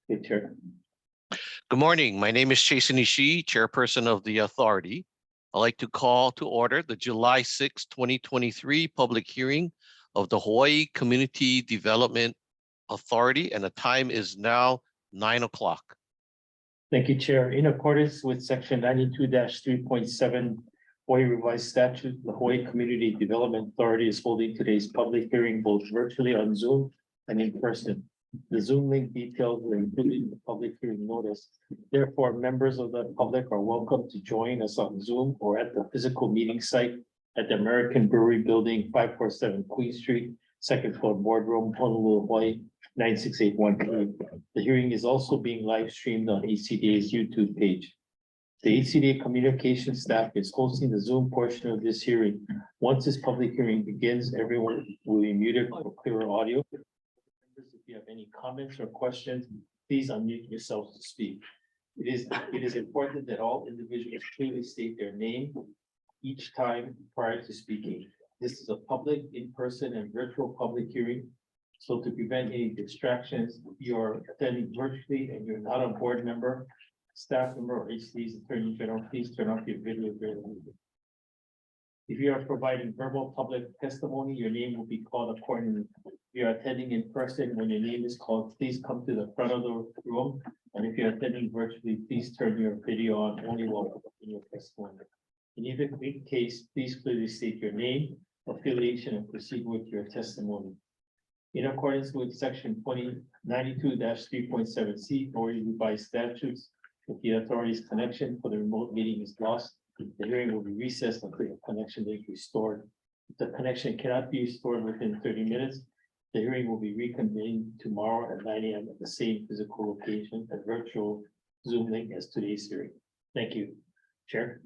Good, Chair. Good morning. My name is Jason Ishii, Chairperson of the Authority. I'd like to call to order the July 6, 2023 public hearing of the Hawaii Community Development Authority, and the time is now 9 o'clock. Thank you, Chair. In accordance with Section 92-3.7 Hawaii Revised Statute, the Hawaii Community Development Authority is holding today's public hearing both virtually on Zoom and in person. The Zoom link details were included in the public hearing notice. Therefore, members of the public are welcome to join us on Zoom or at the physical meeting site at the American Brewery Building, 547 Queen Street, second floor boardroom, Honolulu, Hawaii, 96813. The hearing is also being live streamed on HCDA's YouTube page. The HCDA communications staff is hosting the Zoom portion of this hearing. Once this public hearing begins, everyone will be muted for clearer audio. If you have any comments or questions, please unmute yourselves to speak. It is important that all individuals clearly state their name each time prior to speaking. This is a public, in-person, and virtual public hearing. So to prevent any distractions, if you are attending virtually and you're not a board member, staff member, or HCD's Attorney General, please turn off your video during the meeting. If you are providing verbal public testimony, your name will be called accordingly. If you are attending in person, when your name is called, please come to the front of the room. And if you're attending virtually, please turn your video on only while conducting your testimony. In either case, please clearly state your name, affiliation, and proceed with your testimony. In accordance with Section 92-3.7C, Hawaii Revised Statutes, if the authority's connection for the remote meeting is lost, the hearing will be recessed until the connection is restored. If the connection cannot be restored within 30 minutes, the hearing will be reconvened tomorrow at 9 a.m. at the same physical location, a virtual Zoom link as today's hearing. Thank you, Chair.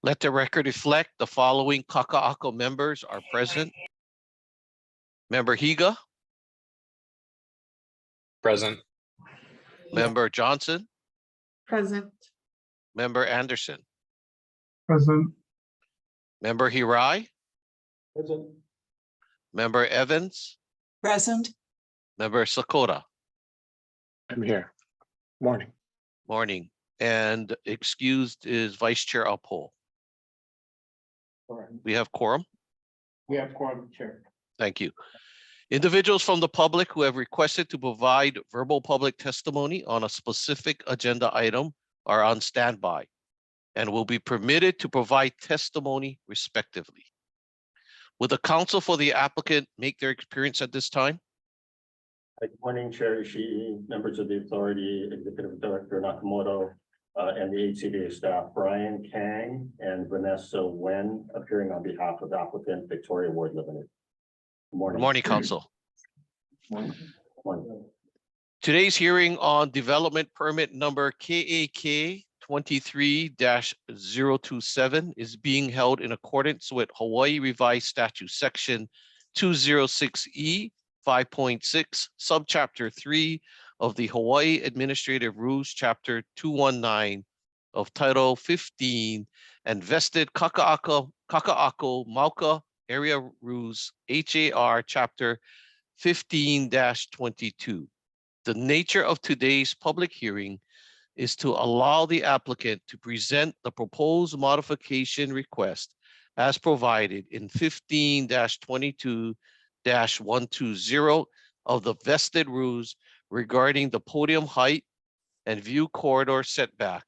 Let the record reflect the following Kaka'ako members are present. Member Higa. Present. Member Johnson. Present. Member Anderson. Present. Member Hirai. Present. Member Evans. Present. Member Sakota. I'm here. Morning. Morning. And excused is Vice Chair Uphold. All right. We have quorum. We have quorum, Chair. Thank you. Individuals from the public who have requested to provide verbal public testimony on a specific agenda item are on standby and will be permitted to provide testimony respectively. Will the counsel for the applicant make their appearance at this time? Good morning, Chair Ishii, members of the authority, Executive Director Nakamoto, and the HCDA staff, Brian Kang and Vanessa Wen, appearing on behalf of applicant Victoria Ward Limited. Good morning. Good morning, counsel. Morning. Morning. Today's hearing on development permit number KAK 23-027 is being held in accordance with Hawaii Revised Statute Section 206E 5.6 Subchapter 3 of the Hawaii Administrative Rules Chapter 219 of Title 15 and vested Kaka'ako Mauka Area Rules HAR Chapter 15-22. The nature of today's public hearing is to allow the applicant to present the proposed modification request as provided in 15-22-120 of the vested rules regarding the podium height and view corridor setback,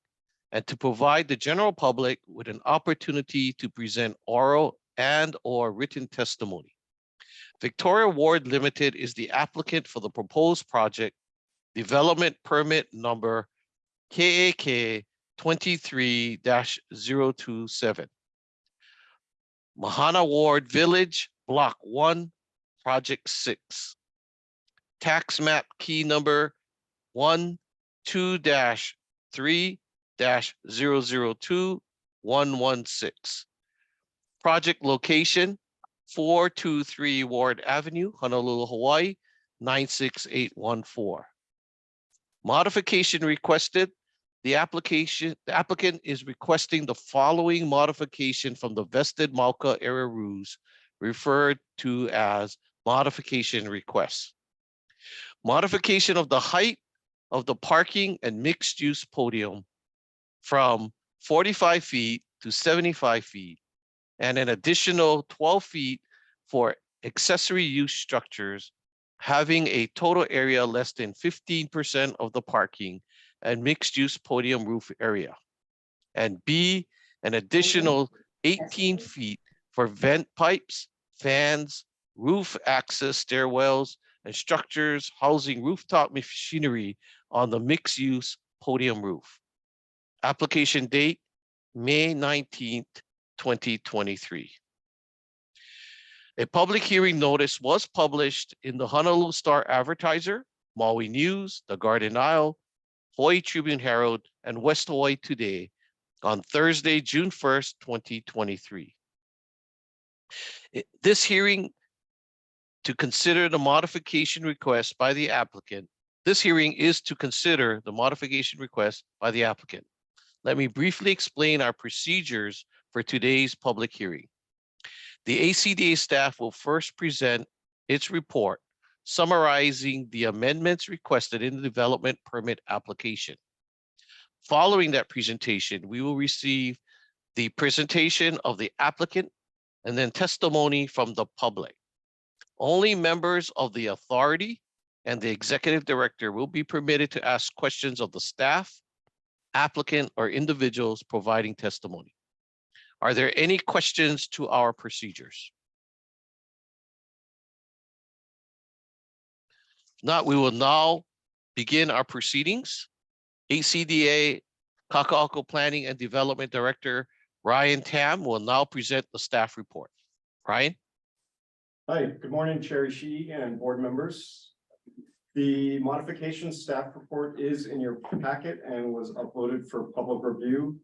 and to provide the general public with an opportunity to present oral and/or written testimony. Victoria Ward Limited is the applicant for the proposed project development permit number KAK 23-027. Mahana Ward Village, Block 1, Project 6. Tax map key number 12-3-002116. Project location 423 Ward Avenue, Honolulu, Hawaii, 96814. Modification requested. The applicant is requesting the following modification from the vested Mauka area rules referred to as modification requests. Modification of the height of the parking and mixed-use podium from 45 feet to 75 feet, and an additional 12 feet for accessory use structures having a total area less than 15% of the parking and mixed-use podium roof area. And B, an additional 18 feet for vent pipes, fans, roof access stairwells, and structures housing rooftop machinery on the mixed-use podium roof. Application date, May 19th, 2023. A public hearing notice was published in the Honolulu Star Advertiser, Maui News, the Garden Isle, Hawaii Tribune Herald, and West Hawaii Today on Thursday, June 1st, 2023. This hearing to consider the modification request by the applicant. This hearing is to consider the modification request by the applicant. Let me briefly explain our procedures for today's public hearing. The ACDA staff will first present its report summarizing the amendments requested in the development permit application. Following that presentation, we will receive the presentation of the applicant and then testimony from the public. Only members of the authority and the executive director will be permitted to ask questions of the staff, applicant, or individuals providing testimony. Are there any questions to our procedures? If not, we will now begin our proceedings. ACDA Kaka'ako Planning and Development Director Ryan Tam will now present the staff report. Ryan? Hi, good morning, Chair Ishii and board members. The modification staff report is in your packet and was uploaded for public review.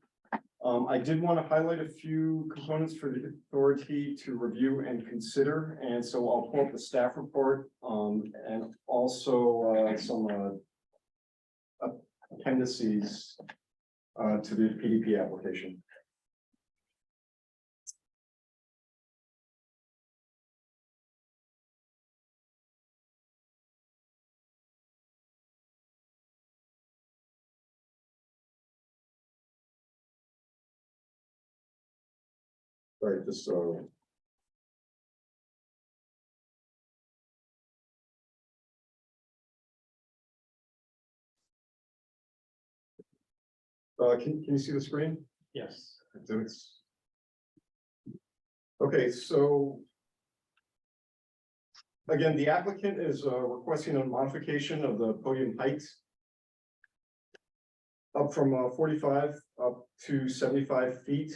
I did want to highlight a few components for the authority to review and consider, and so I'll pull up the staff report and also some appendices to the PDP application. Right, this can you see the screen? Yes. Okay, so again, the applicant is requesting a modification of the podium height up from 45 up to 75 feet.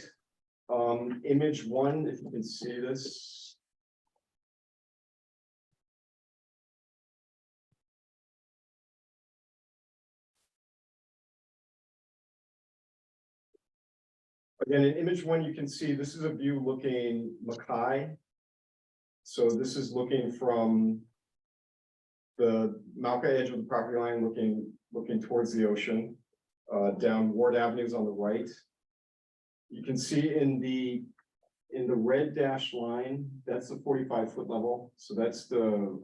Image one, if you can see this. Again, in image one, you can see this is a view looking Mackay. So this is looking from the Mauka edge of the property line, looking towards the ocean, down Ward Avenues on the right. You can see in the red dashed line, that's the 45-foot level. So that's the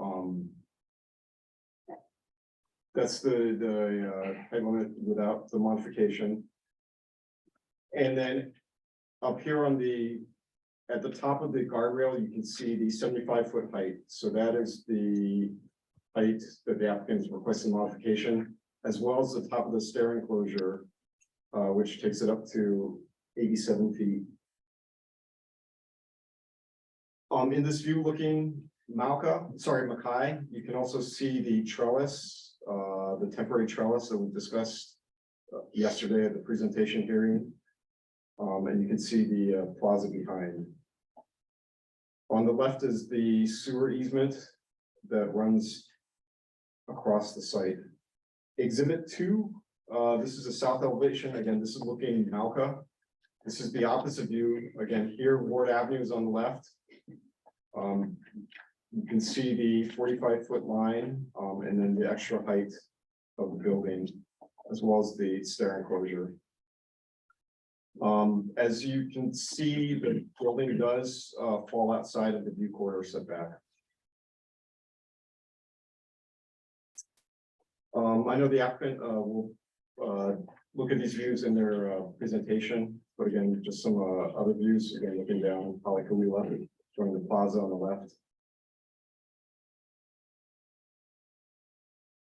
height limit without the modification. And then up here at the top of the guardrail, you can see the 75-foot height. So that is the height that the applicant is requesting modification, as well as the top of the stair enclosure, which takes it up to 87 feet. In this view looking Mackay, you can also see the trellis, the temporary trellis that we discussed yesterday at the presentation hearing. And you can see the plaza behind. On the left is the sewer easement that runs across the site. Exhibit 2, this is a south elevation. Again, this is looking Mauka. This is the opposite view. Again, here Ward Avenue is on the left. You can see the 45-foot line and then the extra height of the building, as well as the stair enclosure. As you can see, the building does fall outside of the view corridor setback. I know the applicant will look at these views in their presentation, but again, just some other views, again, looking down Halikaweela, showing the plaza on the left.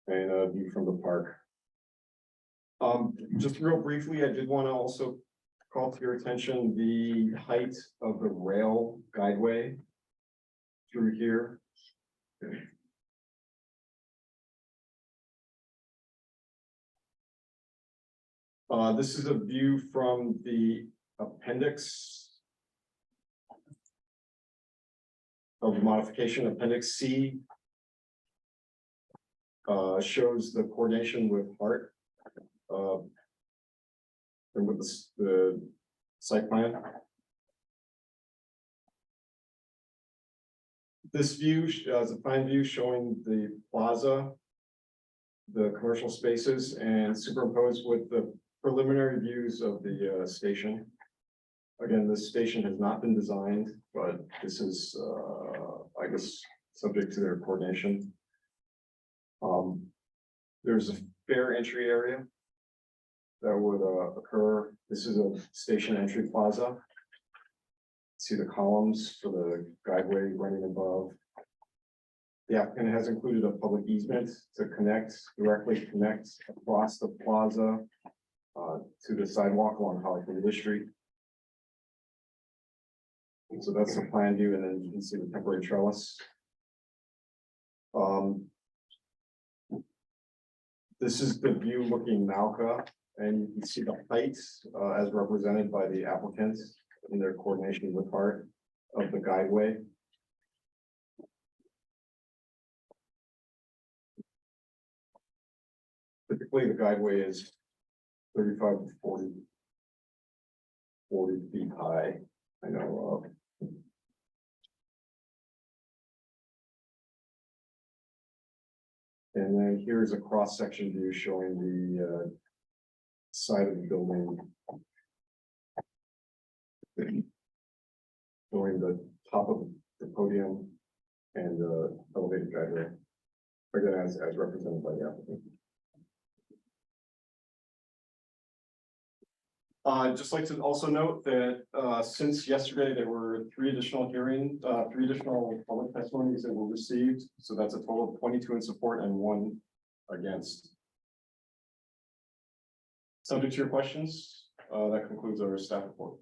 And a view from the park. Just real briefly, I did want to also call to your attention the height of the rail guideway through here. This is a view from the appendix of the modification. Appendix C shows the coordination with Hart and with the site plan. This view is a plan view showing the plaza, the commercial spaces, and superimposed with the preliminary views of the station. Again, this station has not been designed, but this is, I guess, subject to their coordination. There's a fair entry area that would occur. This is a station entry plaza. See the columns for the guideway running above. The applicant has included a public easement to directly connect across the plaza to the sidewalk along Halikaweela Street. And so that's the plan view, and then you can see the temporary trellis. This is the view looking Malka, and you can see the heights as represented by the applicants in their coordination with Hart of the guideway. Typically, the guideway is 35 to 40 feet high. I know and then here's a cross-section view showing the side of the building. Showing the top of the podium and the elevated guideway. Again, as represented by the applicant. I'd just like to also note that since yesterday, there were three additional public testimonies that were received. So that's a total of 22 in support and 1 against. Subject to your questions, that concludes our staff report.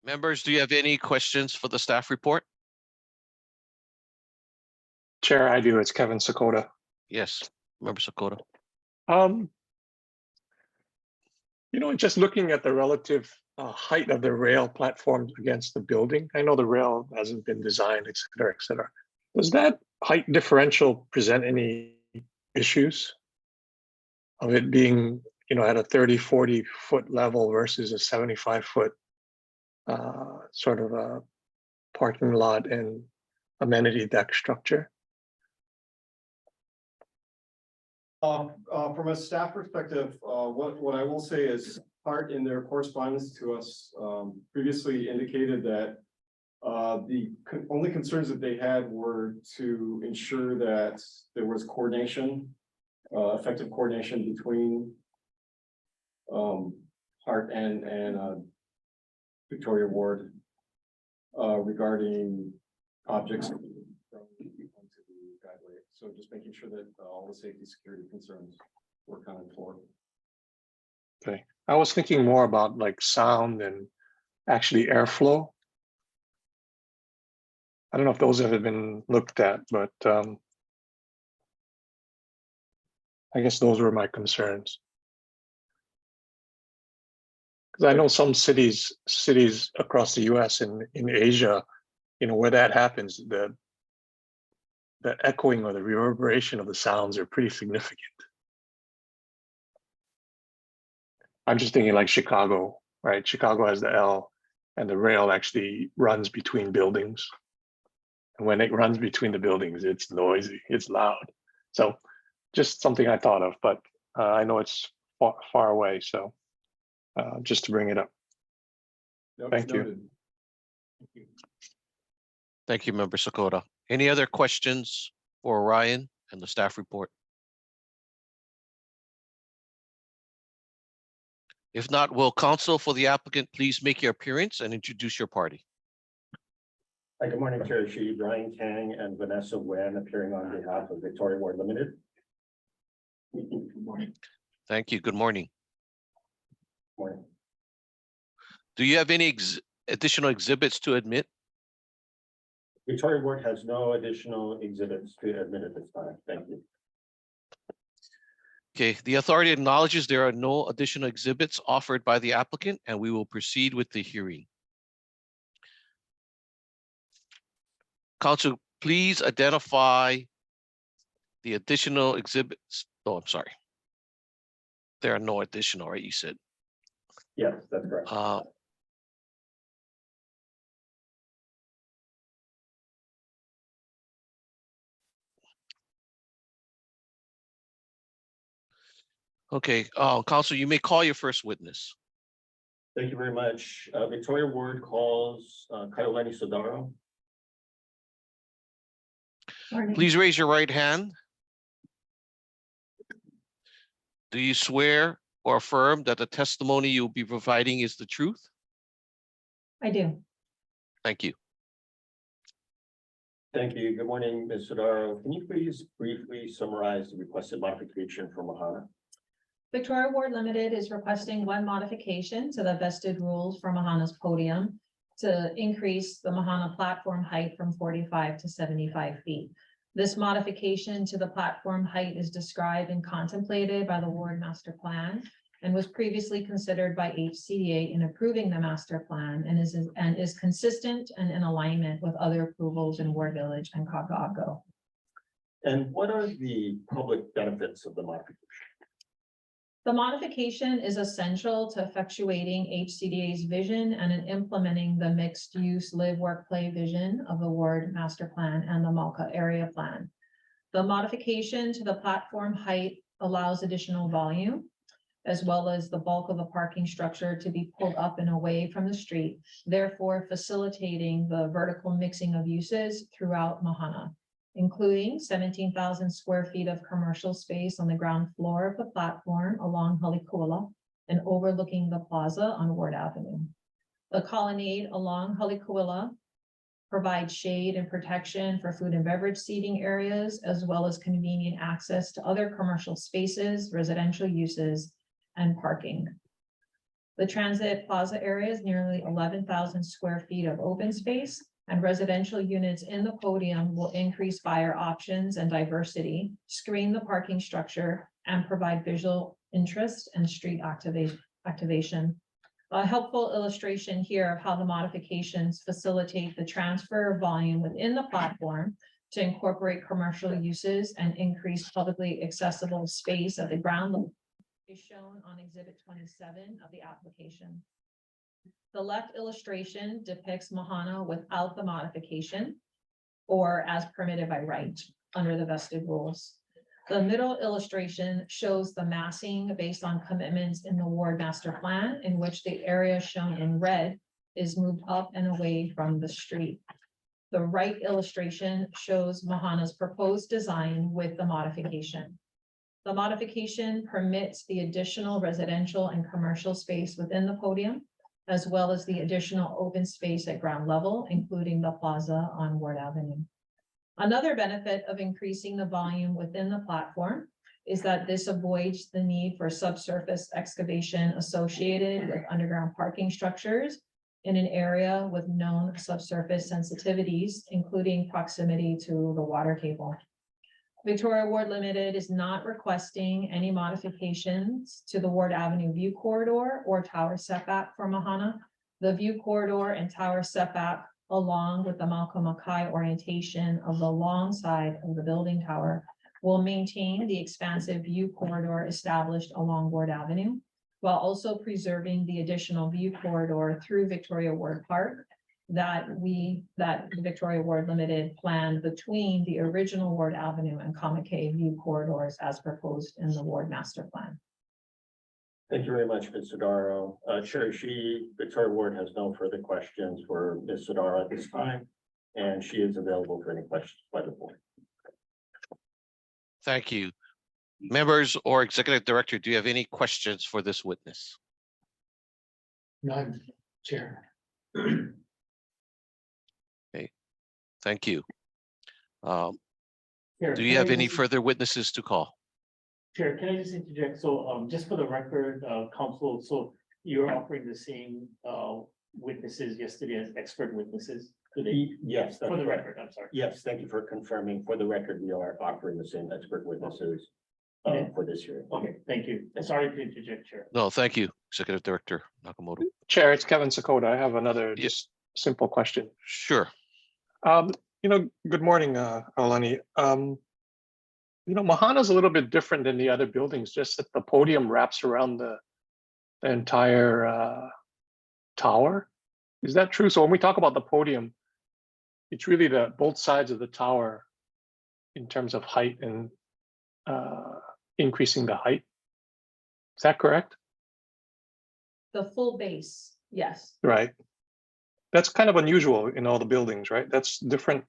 Members, do you have any questions for the staff report? Chair, I do. It's Kevin Sakota. Yes, Member Sakota. Just looking at the relative height of the rail platforms against the building, I know the rail hasn't been designed, et cetera, et cetera. Does that height differential present any issues of it being, at a 30-40 foot level versus a 75-foot sort of a parking lot and amenity deck structure? From a staff perspective, what I will say is Hart in their correspondence to us previously indicated that the only concerns that they had were to ensure that there was coordination, effective coordination between Hart and Victoria Ward regarding objects. So just making sure that all the safety security concerns were accounted for. Okay, I was thinking more about like sound and actually airflow. I don't know if those have been looked at, but I guess those were my concerns. Because I know some cities across the US and in Asia, where that happens, the echoing or the reverberation of the sounds are pretty significant. I'm just thinking like Chicago, right? Chicago has the L and the rail actually runs between buildings. And when it runs between the buildings, it's noisy, it's loud. So just something I thought of, but I know it's far away. So just to bring it up. Nope, Thank you. noted. Thank you, Member Sakota. Any other questions for Ryan and the staff report? If not, will counsel for the applicant please make your appearance and introduce your party? Hi, good morning, Chair Shi, Brian Kang and Vanessa Wen appearing on behalf of Victoria Ward Limited. Good morning. Thank you. Good morning. Morning. Do you have any additional exhibits to admit? Victoria Ward has no additional exhibits to admit at this time. Thank you. Okay, the authority acknowledges there are no additional exhibits offered by the applicant, and we will proceed with the hearing. Council, please identify the additional exhibits. Oh, I'm sorry. There are no additional, right? You said. Yes, that's correct. Okay, Council, you may call your first witness. Thank you very much. Victoria Ward calls Kaiolani Sodaro. Please raise your right hand. Do you swear or affirm that the testimony you'll be providing is the truth? I do. Thank you. Thank you. Good morning, Ms. Sodaro. Can you please briefly summarize the requested modification for Mahana? Victoria Ward Limited is requesting one modification to the vested rules for Mahana's podium to increase the Mahana platform height from 45 to 75 feet. This modification to the platform height is described and contemplated by the Ward Master Plan and was previously considered by HCDA in approving the master plan and is consistent and in alignment with other approvals in Ward Village and Kaka'ako. And what are the public benefits of the modification? The modification is essential to effectuating HCDA's vision and in implementing the mixed-use live, work, play vision of the Ward Master Plan and the Malka Area Plan. The modification to the platform height allows additional volume, as well as the bulk of the parking structure to be pulled up and away from the street, therefore facilitating the vertical mixing of uses throughout Mahana, including 17,000 square feet of commercial space on the ground floor of the platform along Halikuala and overlooking the plaza on Ward Avenue. The colonnade along Halikuala provides shade and protection for food and beverage seating areas, as well as convenient access to other commercial spaces, residential uses, and parking. The transit plaza area is nearly 11,000 square feet of open space, and residential units in the podium will increase buyer options and diversity, screen the parking structure, and provide visual interest and street activation. A helpful illustration here of how the modifications facilitate the transfer of volume within the platform to incorporate commercial uses and increase publicly accessible space at the ground level is shown on Exhibit 27 of the application. The left illustration depicts Mahana without the modification or as permitted by right under the vested rules. The middle illustration shows the massing based on commitments in the Ward Master Plan, in which the area shown in red is moved up and away from the street. The right illustration shows Mahana's proposed design with the modification. The modification permits the additional residential and commercial space within the podium, as well as the additional open space at ground level, including the plaza on Ward Avenue. Another benefit of increasing the volume within the platform is that this avoids the need for subsurface excavation associated with underground parking structures in an area with known subsurface sensitivities, including proximity to the water table. Victoria Ward Limited is not requesting any modifications to the Ward Avenue view corridor or tower setback for Mahana. The view corridor and tower setback, along with the Malka Makai orientation of the long side of the building tower, will maintain the expansive view corridor established along Ward Avenue, while also preserving the additional view corridor through Victoria Ward Park that Victoria Ward Limited planned between the original Ward Avenue and Kamakei view corridors as proposed in the Ward Master Plan. Thank you very much, Ms. Sodaro. Chair Shi, Victoria Ward has no further questions for Ms. Sodaro at this time. and she is available for any questions by the board. Thank you. Members or Executive Director, do you have any questions for this witness? None, Chair. Thank you. Chair, Do you can I have any just- further witnesses to call? Chair, can I just interject? So, just for the record, counsel, so you're offering the same, witnesses yesterday as expert witnesses today? Yes, that's For the correct. record, I'm sorry. Yes, thank you for confirming. For the record, we are offering the same expert witnesses Okay. for this hearing. Okay, thank you. Sorry to interject, Chair. No, thank you, Executive Director Nakamoto. Chair, it's Kevin Sakota. I have another Yeah. just simple question. Sure. Good morning, Alani. Mahana's a little bit different than the other buildings, just that the podium wraps around the entire tower. Is that true? So when we talk about the podium, it's really the both sides of the tower in terms of height and increasing the height. Is that correct? The full base, yes. Right. That's kind of unusual in all the buildings, right? That's different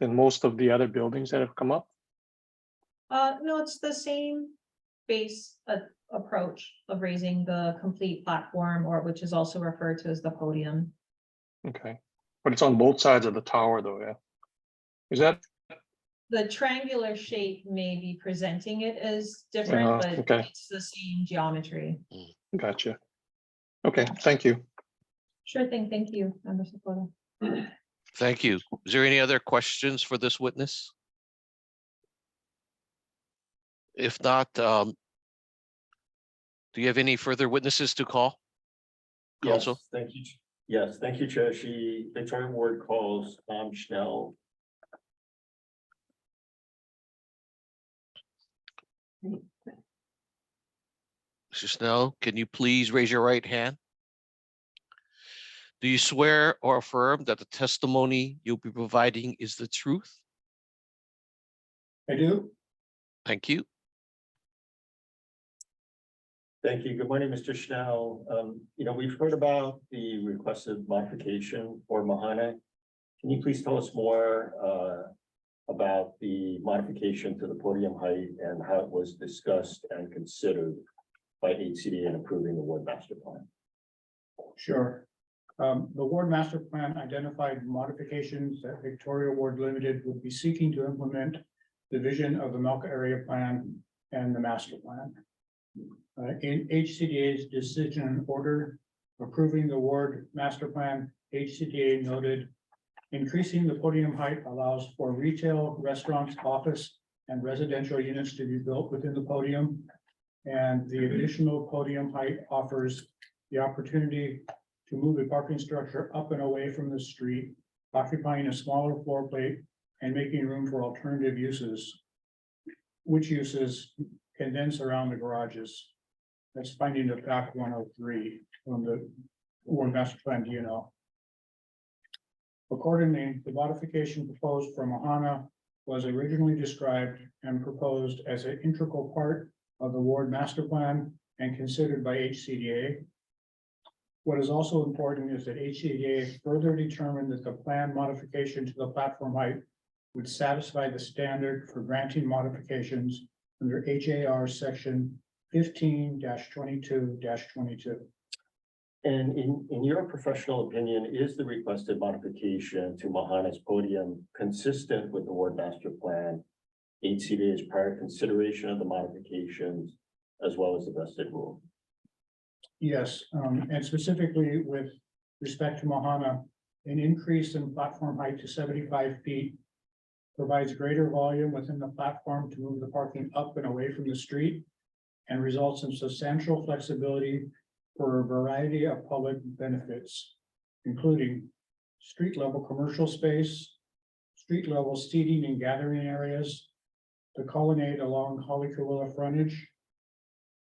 than most of the other buildings that have come up. No, it's the same base approach of raising the complete platform, or which is also referred to as the podium. Okay, but it's on both sides of the tower though, yeah? Is that, The triangular shape may be presenting it as different, but okay. it's the same geometry. Gotcha. Okay, thank you. Sure thing, thank you, Member Sakota. Thank you. Is there any other questions for this witness? If not, do you have any further witnesses to call? Yes, Counsel? thank you. Yes, thank you, Chair. Victoria Ward calls Schnell. Mr. Snell, can you please raise your right hand? Do you swear or affirm that the testimony you'll be providing is the truth? I do. Thank you. Thank you. Good morning, Mr. Schnell. We've heard about the requested modification for Mahana. Can you please tell us more about the modification to the podium height and how it was discussed and considered by HCD in approving the ward master plan? Sure. The Ward Master Plan identified modifications that Victoria Ward Limited would be seeking to implement the vision of the Melka Area Plan and the Master Plan. In HCDA's decision and order approving the Ward Master Plan, HCDA noted increasing the podium height allows for retail, restaurants, office, and residential units to be built within the podium. And the additional podium height offers the opportunity to move the parking structure up and away from the street, occupying a smaller floor plate and making room for alternative uses, which uses condense around the garages. That's finding of fact 103 from the Ward Master Plan DNO. Accordingly, the modification proposed for Mahana was originally described and proposed as an integral part of the Ward Master Plan and considered by HCDA. What is also important is that HCDA further determined that the plan modification to the platform height would satisfy the standard for granting modifications under HAR section 15-22-22. And in your professional opinion, is the requested modification to Mahana's podium consistent with the ward master plan, HCDA's prior consideration of the modifications, as well as the vested rule? Yes, and specifically with respect to Mahana, an increase in platform height to 75 feet provides greater volume within the platform to move the parking up and away from the street and results in substantial flexibility for a variety of public benefits, including street level commercial space, street level seating and gathering areas, the colonnade along Holly Kawilla frontage,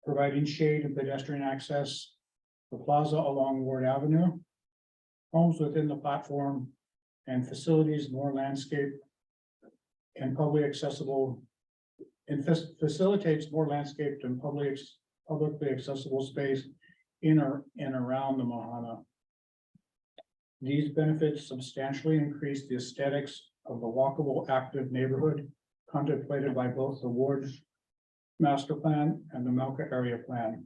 providing shade and pedestrian access, the plaza along Ward Avenue, homes within the platform, and facilities more landscape and publicly accessible, and facilitates more landscaped and publicly accessible space in or and around the Mahana. These benefits substantially increase the aesthetics of the walkable, active neighborhood contemplated by both the ward's master plan and the Melka area plan.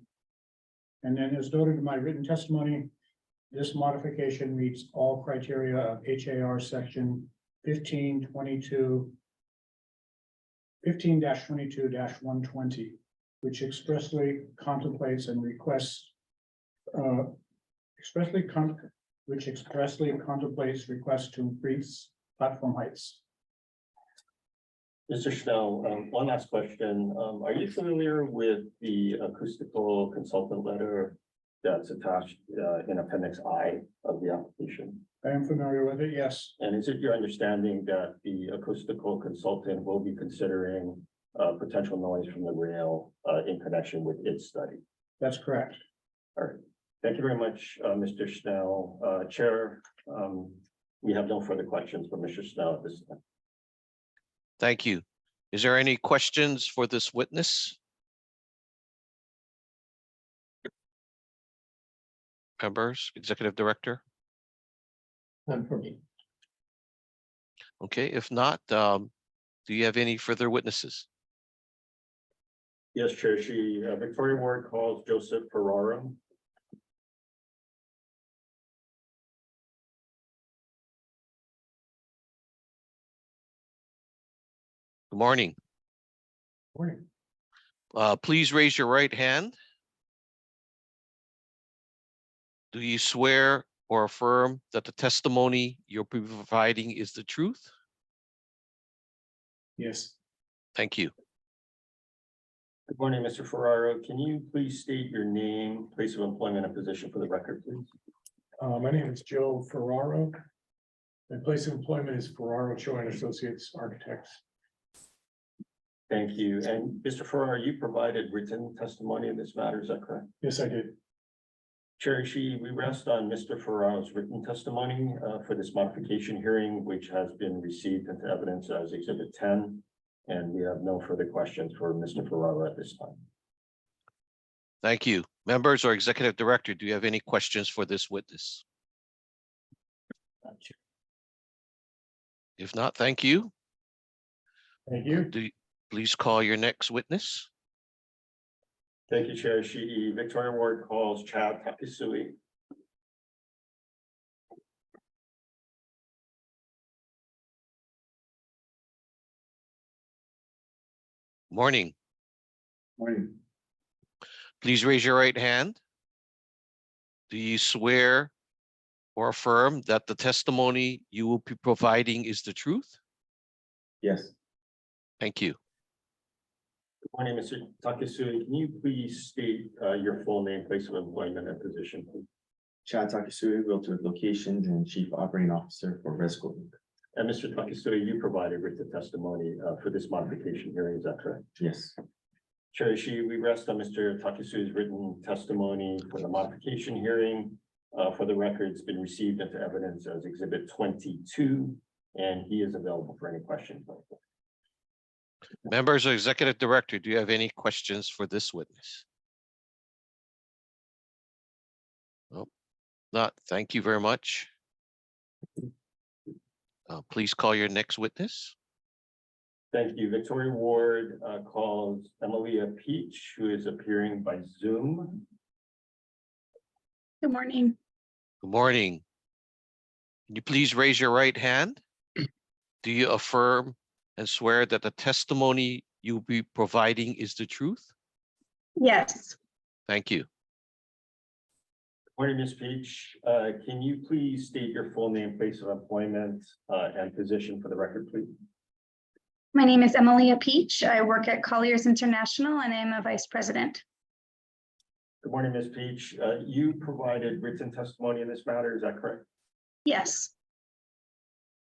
And then as noted in my written testimony, this modification meets all criteria of HAR section 15-22-120, which expressly contemplates and requests which expressly contemplates requests to increase platform heights. Mr. Schnell, one last question. Are you familiar with the acoustical consultant letter that's attached in Appendix I of the application? I am familiar with it, yes, And is it your understanding that the acoustical consultant will be considering potential noise from the rail in connection with its study? that's correct. All right. Thank you very much, Mr. Schnell. Chair, we have no further questions for Mr. Schnell at this time. Thank you. Is there any questions for this witness? Members, Executive Director? None for me. Okay, if not, do you have any further witnesses? Yes, Chair, Victoria Ward calls Joseph Ferraro. Good morning. Morning. Please raise your right hand. Do you swear or affirm that the testimony you're providing is the truth? Yes, Thank you. Good morning, Mr. Ferraro. Can you please state your name, place of employment, and position for the record, please? my name is Joe Ferraro. My place of employment is Ferraro Cho and Associates Architects. Thank you. And Mr. Ferraro, you provided written testimony in this matter, is that correct? Yes, I did. Chair Ishii, we rest on Mr. Ferraro's written testimony for this modification hearing, which has been received into evidence as Exhibit 10. And we have no further questions for Mr. Ferraro at this time. Thank you. Members or Executive Director, do you have any questions for this witness? If not, thank you. Thank you. Please call your next witness. Thank you, Chair Ishii. Victoria Ward calls Chad Takisui. Morning. Morning. Please raise your right hand. Do you swear or affirm that the testimony you will be providing is the truth? Yes. Thank you. Good morning, Mr. Takisui. Can you please state your full name, place of employment, and position, please? Chad Takisui, Realtor Locations and Chief Operating Officer for Resco Inc. And Mr. Takisui, you provided written testimony for this modification hearing, is that correct? Yes, Chair Ishii, we rest on Mr. Takisui's written testimony for the modification hearing. For the record, it's been received into evidence as Exhibit 22, and he is available for any questions. Members or Executive Director, do you have any questions for this witness? Nope. Not. Thank you very much. Please call your next witness. Thank you. Victoria Ward calls Emilia Peach, who is appearing by Zoom. Good morning. Good morning. Can you please raise your right hand? Do you affirm and swear that the testimony you'll be providing is the truth? Yes, Good Thank you. morning, Ms. Peach. Can you please state your full name, place of employment, and position for the record, please? my name is Emilia Peach. I work at Colliers International and I am a vice president. Good morning, Ms. Peach. You provided written testimony in this matter, is that correct? Yes,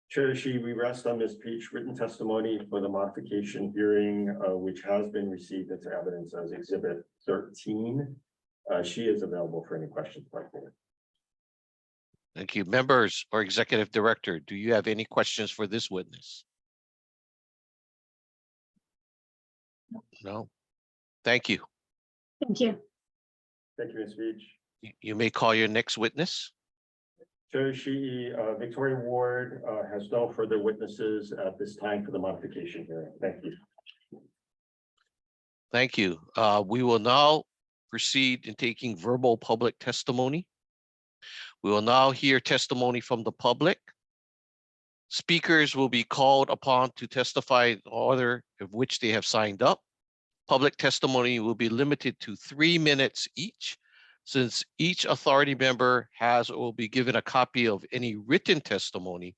Chair Ishii, we rest on Ms. Peach written testimony for the modification hearing, which has been received into evidence as Exhibit 13. She is available for any questions. Thank you. Members or Executive Director, do you have any questions for this witness? No. Thank you. thank you. Thank you, Ms. Peach. You may call your next witness. Chair Ishii, Victoria Ward has no further witnesses at this time for the modification hearing. Thank you. Thank you. We will now proceed in taking verbal public testimony. We will now hear testimony from the public. Speakers will be called upon to testify in order of which they have signed up. Public testimony will be limited to 3 minutes each. Since each authority member has or will be given a copy of any written testimony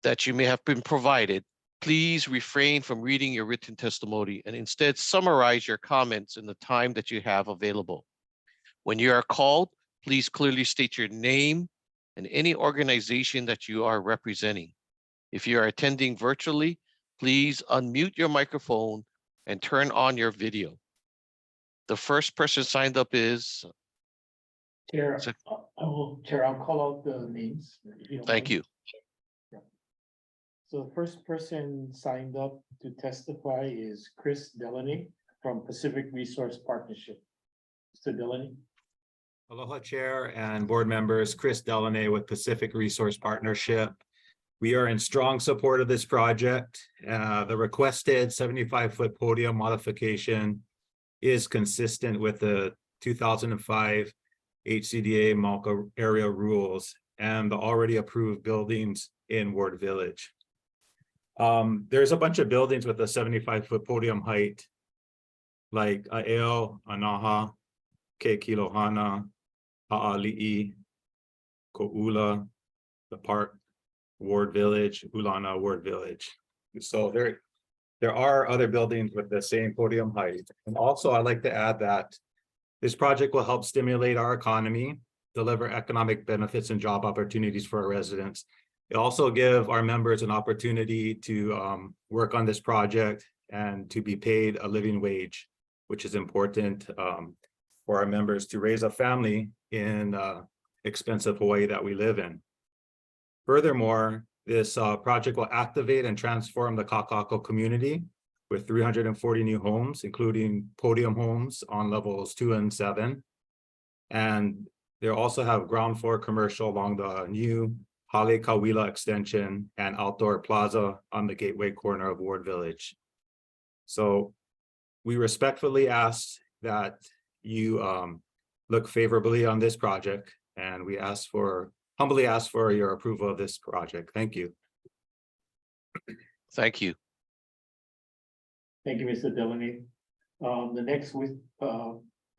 that you may have been provided, please refrain from reading your written testimony and instead summarize your comments in the time that you have available. When you are called, please clearly state your name and any organization that you are representing. If you are attending virtually, please unmute your microphone and turn on your video. The first person signed up is, Chair, So- I'll call out the names. if you don't thank mind. you. So the first person signed up to testify is Chris Delaney from Pacific Resource Partnership. Mr. Delaney. Aloha Chair and board members, Chris Delaney with Pacific Resource Partnership. We are in strong support of this project. The requested 75-foot podium modification is consistent with the 2005 HCDA Malka area rules and the already approved buildings in Ward Village. There's a bunch of buildings with a 75-foot podium height, like Aeo, Anaha, Ke Kilohana, A'ali'i, Ko'ula, the park, Ward Village, Ulana Ward Village. So there are other buildings with the same podium height. And also I'd like to add that this project will help stimulate our economy, deliver economic benefits and job opportunities for our residents. It also give our members an opportunity to work on this project and to be paid a living wage, which is important for our members to raise a family in expensive Hawaii that we live in. Furthermore, this project will activate and transform the Kaka'ako community with 340 new homes, including podium homes on levels 2 and 7. And they also have ground floor commercial along the new Hale Kawila extension and outdoor plaza on the gateway corner of Ward Village. So we respectfully ask that you look favorably on this project, and we humbly ask for your approval of this project. Thank you. Thank you. Thank you, Mr. Delaney. The next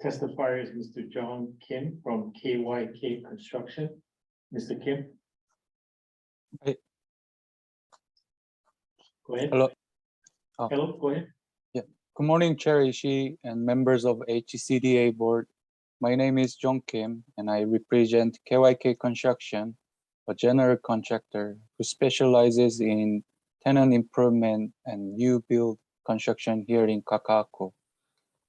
testifier is Mr. John Kim from KYK Construction. Mr. Kim. Hey. Go ahead. Hello. Hello, go ahead. Good morning, Chair Ishii and members of HCDA board. My name is John Kim and I represent KYK Construction, a general contractor who specializes in tenant improvement and new build construction here in Kaka'ako.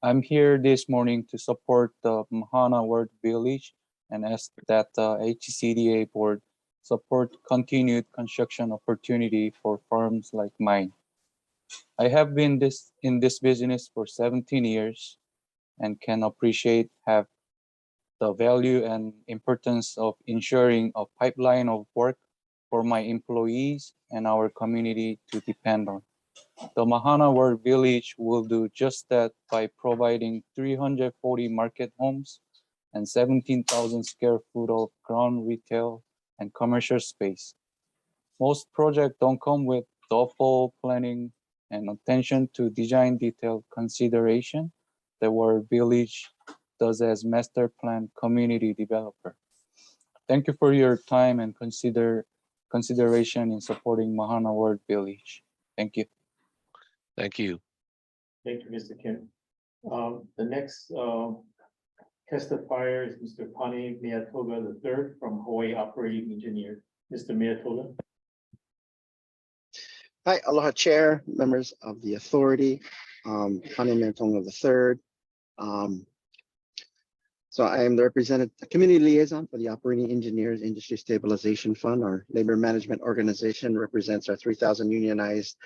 I'm here this morning to support the Mahana Ward Village and ask that the HCDA board support continued construction opportunity for firms like mine. I have been in this business for 17 years and can appreciate the value and importance of ensuring a pipeline of work for my employees and our community to depend on. The Mahana Ward Village will do just that by providing 340 market homes and 17,000 square feet of ground retail and commercial space. Most projects don't come with thoughtful planning and attention to design detail consideration that Ward Village does as master plan community developer. Thank you for your time and consideration in supporting Mahana Ward Village. Thank you. Thank you. Thank you, Mr. Kim. The next testifier is Mr. Pani Miatoga III from Hawaii Operating Engineer. Mr. Miatoga. Hi, aloha chair, members of the authority, Pani Miatoga III. So I am the community liaison for the Operating Engineers Industry Stabilization Fund. Our labor management organization represents our 3,000 unionized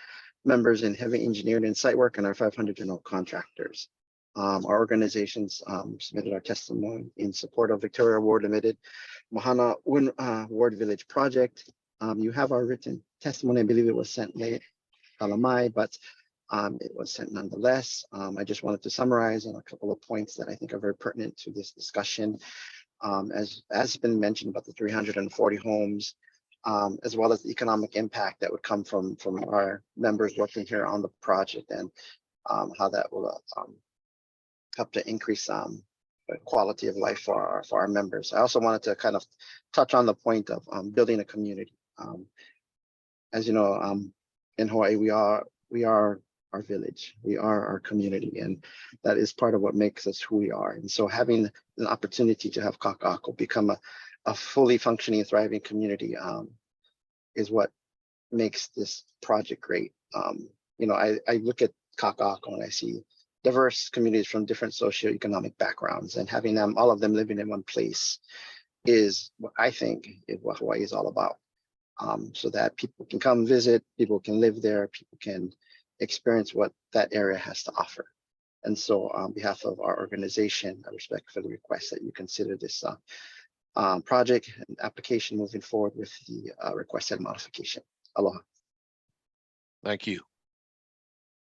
members in heavy engineering and site work and our 500 general contractors. Our organizations submitted our testimony in support of Victoria Ward Limited, Mahana Ward Village project. You have our written testimony. I believe it was sent late, Kalamai, but it was sent nonetheless. I just wanted to summarize on a couple of points that I think are very pertinent to this discussion. As has been mentioned about the 340 homes, as well as the economic impact that would come from our members working here on the project, and how that will help to increase the quality of life for our members. I also wanted to kind of touch on the point of building a community. As you know, in Hawaii, we are our village, we are our community, and that is part of what makes us who we are. And so having an opportunity to have Kaka'ako become a fully functioning, thriving community is what makes this project great. You know, I look at Kaka'ako and I see diverse communities from different socioeconomic backgrounds, and having them, all of them living in one place, is what I think is what Hawaii is all about. So that people can come visit, people can live there, people can experience what that area has to offer. And so on behalf of our organization, I respectfully request that you consider this project and application moving forward with the requested modification. Aloha. Thank you.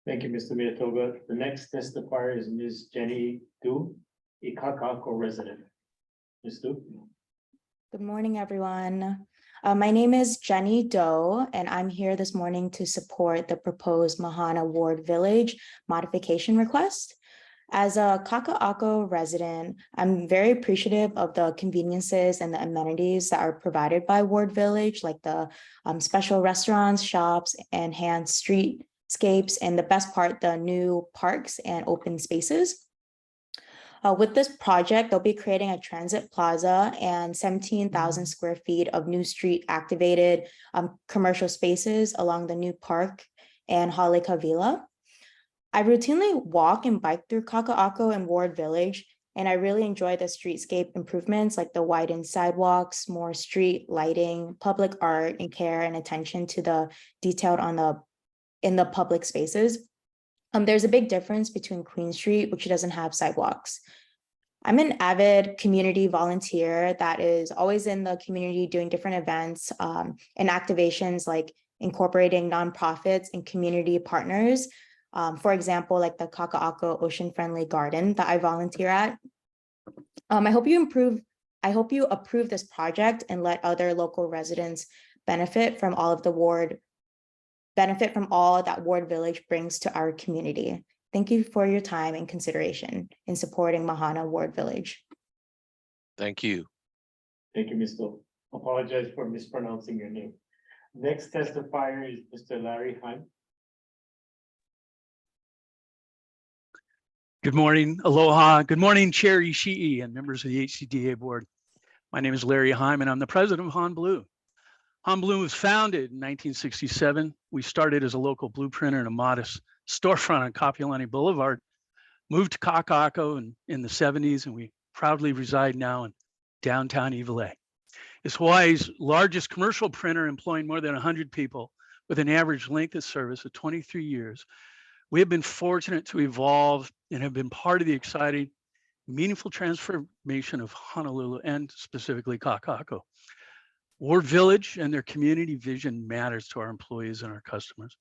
Thank you, Mr. Miyatoga. The next testifier is Ms. Jenny Du, a Kaka'ako resident. Ms. Du? Good morning, everyone. My name is Jenny Doe, and I'm here this morning to support the proposed Mahana Ward Village modification request. As a Kaka'ako resident, I'm very appreciative of the conveniences and the amenities that are provided by Ward Village, like the special restaurants, shops, enhanced streetscapes, and the best part, the new parks and open spaces. With this project, they'll be creating a transit plaza and 17,000 square feet of new street activated commercial spaces along the new park and Haleka Villa. I routinely walk and bike through Kaka'ako and Ward Village, and I really enjoy the streetscape improvements like the widened sidewalks, more street lighting, public art, and care and attention to the detailed in the public spaces. There's a big difference between Queen Street, which doesn't have sidewalks. I'm an avid community volunteer that is always in the community doing different events and activations like incorporating nonprofits and community partners. For example, like the Kaka'ako Ocean Friendly Garden that I volunteer at. I hope you approve this project and let other local residents benefit from all that Ward Village brings to our community. Thank you for your time and consideration in supporting Mahana Ward Village. Thank you. Thank you, Ms. Du. Apologize for mispronouncing your name. Next testifier is Mr. Larry Hunt. Good morning, aloha. Good morning, Chair Ishii and members of the HCDA board. My name is Larry Heim and I'm the president of Honblue. Honblue was founded in 1967. We started as a local blueprinter in a modest storefront on Kapiolani Boulevard, moved to Kaka'ako in the 70s, and we proudly reside now in downtown Iwilei. It's Hawaii's largest commercial printer, employing more than 100 people with an average length of service of 23 years. We have been fortunate to evolve and have been part of the exciting, meaningful transformation of Honolulu and specifically Kaka'ako. Ward Village and their community vision matters to our employees and our customers.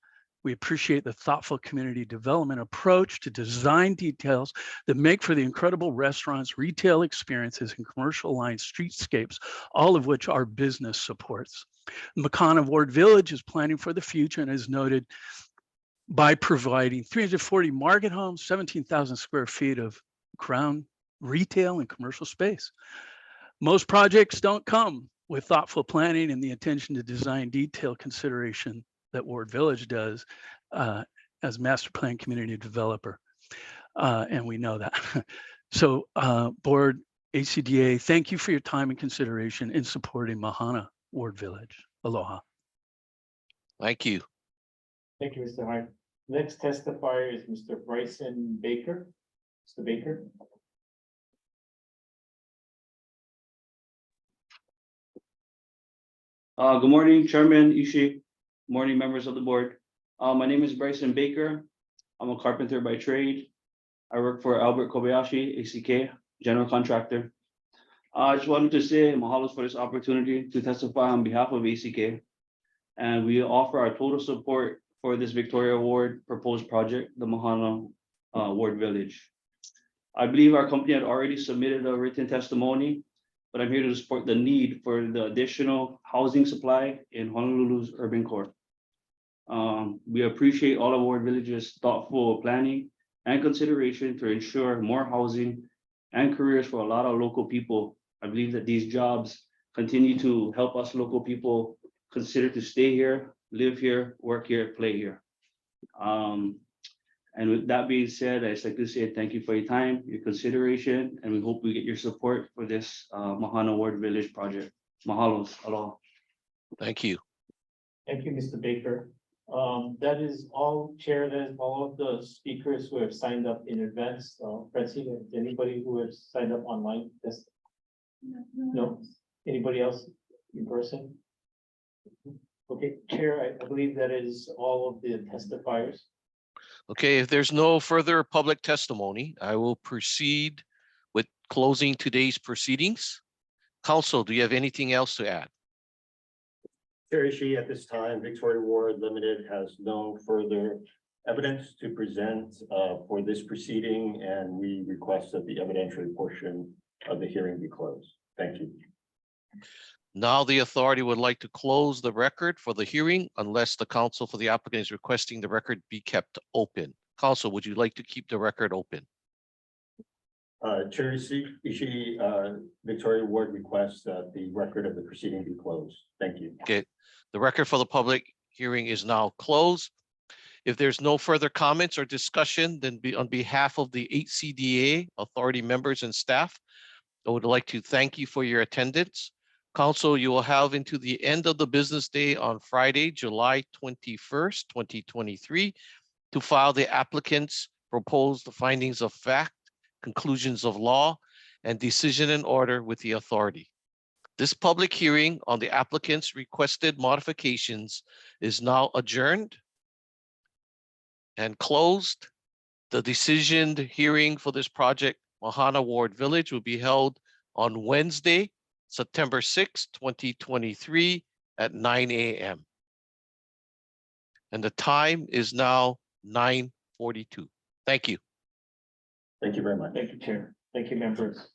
We appreciate the thoughtful community development approach to design details that make for the incredible restaurants, retail experiences, and commercial line streetscapes, all of which our business supports. Mahana Ward Village is planning for the future and is noted by providing 340 market homes, 17,000 square feet of ground retail and commercial space. Most projects don't come with thoughtful planning and the attention to design detail consideration that Ward Village does as master plan community developer. And we know that. So board HCDA, thank you for your time and consideration in supporting Mahana Ward Village. Aloha. Thank you. Thank you, Mr. Hart. Next testifier is Mr. Bryson Baker. Mr. Baker. Good morning, Chairman Ishii. Good morning, members of the board. My name is Bryson Baker. I'm a carpenter by trade. I work for Albert Kobayashi, ACK, general contractor. I just wanted to say mahalo for this opportunity to testify on behalf of ACK. And we offer our total support for this Victoria Ward proposed project, the Mahana Ward Village. I believe our company had already submitted a written testimony, but I'm here to support the need for the additional housing supply in Honolulu's urban core. We appreciate all of Ward Village's thoughtful planning and consideration to ensure more housing and careers for a lot of local people. I believe that these jobs continue to help us local people consider to stay here, live here, work here, play here. And with that being said, I'd like to say thank you for your time, your consideration, and we hope we get your support for this Mahana Ward Village project. Mahalos, aloha. Thank you. Thank you, Mr. Baker. That is all, Chair, that is all of the speakers who have signed up in advance. Francine, anybody who has signed up online? Yes. No? Anybody else in person? Okay, Chair, I believe that is all of the testifiers. Okay, if there's no further public testimony, I will proceed with closing today's proceedings. Council, do you have anything else to add? Chair Ishii, at this time, Victoria Ward Limited has no further evidence to present for this proceeding, and we request that the evidentiary portion of the hearing be closed. Thank you. Now the authority would like to close the record for the hearing unless the counsel for the applicant is requesting the record be kept open. Counsel, would you like to keep the record open? Chair Ishii, Victoria Ward requests that the record of the proceeding be closed. Thank you. Okay, the record for the public hearing is now closed. If there's no further comments or discussion, then on behalf of the HCDA authority members and staff, I would like to thank you for your attendance. Council, you will have into the end of the business day on Friday, July 21st, 2023, to file the applicant's proposed findings of fact, conclusions of law, and decision in order with the authority. This public hearing on the applicant's requested modifications is now adjourned and closed. The decision hearing for this project, Mahana Ward Village, will be held on Wednesday, September 6, 2023 at 9 a.m. And the time is now 9:42. Thank you. Thank you very much. Thank you, Chair. Thank you, members.